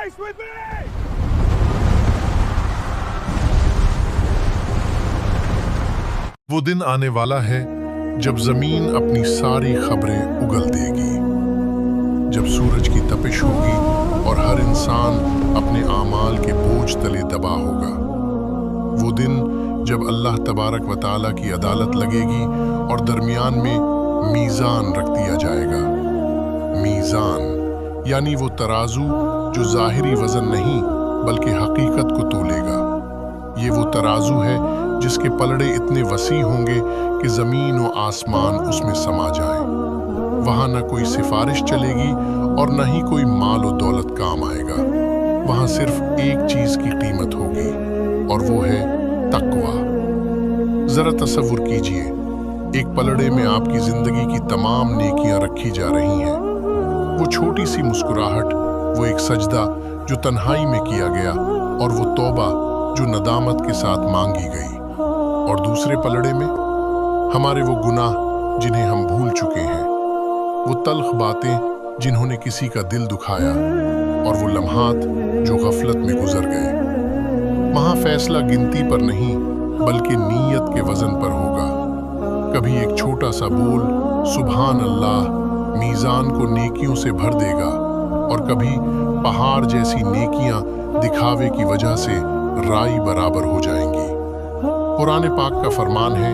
face with me! وہ دن آنے والا ہے جب زمین اپنی ساری خبریں اگل دے گی، جب سورج کی تپش ہوگی اور ہر انسان اپنے اعمال کے بوجھ تلے دبا ہوگا۔ وہ دن جب اللہ تبارک و تعالیٰ کی عدالت لگے گی اور درمیان میں میزان رکھ دیا جائے گا۔ میزان یعنی وہ ترازو جو ظاہری وزن نہیں بلکہ حقیقت کو تولے گا۔ یہ وہ ترازو ہے جس کے پلڑے اتنے وسیع ہوں گے کہ زمین و آسمان اس میں سما جائیں۔ وہاں نہ کوئی سفارش چلے گی اور نہ ہی کوئی مال و دولت کام آئے گا۔ وہاں صرف ایک چیز کی قیمت ہوگی اور وہ ہے تقویٰ۔ ذرا تصور کیجئے، ایک پلڑے میں آپ کی زندگی کی تمام نیکیاں رکھی جا رہی ہیں۔ وہ چھوٹی سی مسکراہٹ، وہ ایک سجدہ جو تنہائی میں کیا گیا، اور وہ توبہ جو ندامت کے ساتھ مانگی گئی۔ اور دوسرے پلڑے میں ہمارے وہ گناہ جنہیں ہم بھول چکے ہیں، وہ تلخ باتیں جنہوں نے کسی کا دل دکھایا، اور وہ لمحات جو غفلت میں گزر گئے۔ وہاں فیصلہ گنتی پر نہیں بلکہ نیت کے وزن پر ہوگا۔ کبھی ایک چھوٹا سا بول سبحان اللہ میزان کو نیکیوں سے بھر دے گا، اور کبھی پہاڑ جیسی نیکیاں دکھاوے کی وجہ سے رائی برابر ہو جائیں گی۔ قرآن پاک کا فرمان ہے،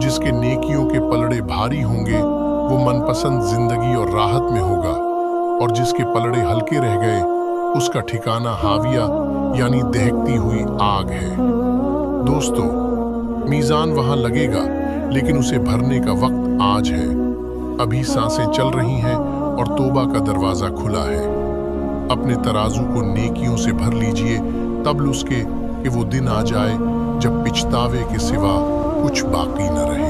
جس کے نیکیوں کے پلڑے بھاری ہوں گے وہ من پسند زندگی اور راحت میں ہوگا، اور جس کے پلڑے ہلکے رہ گئے اس کا ٹھکانہ ہاویہ یعنی دہکتی ہوئی آگ ہے۔ دوستو، میزان وہاں لگے گا لیکن اسے بھرنے کا وقت آج ہے۔ ابھی سانسیں چل رہی ہیں اور توبہ کا دروازہ کھلا ہے۔ اپنے ترازو کو نیکیوں سے بھر لیجئے، قبل اس کے کہ وہ دن آ جائے جب پچھتاوے کے سوا کچھ باقی نہ رہے۔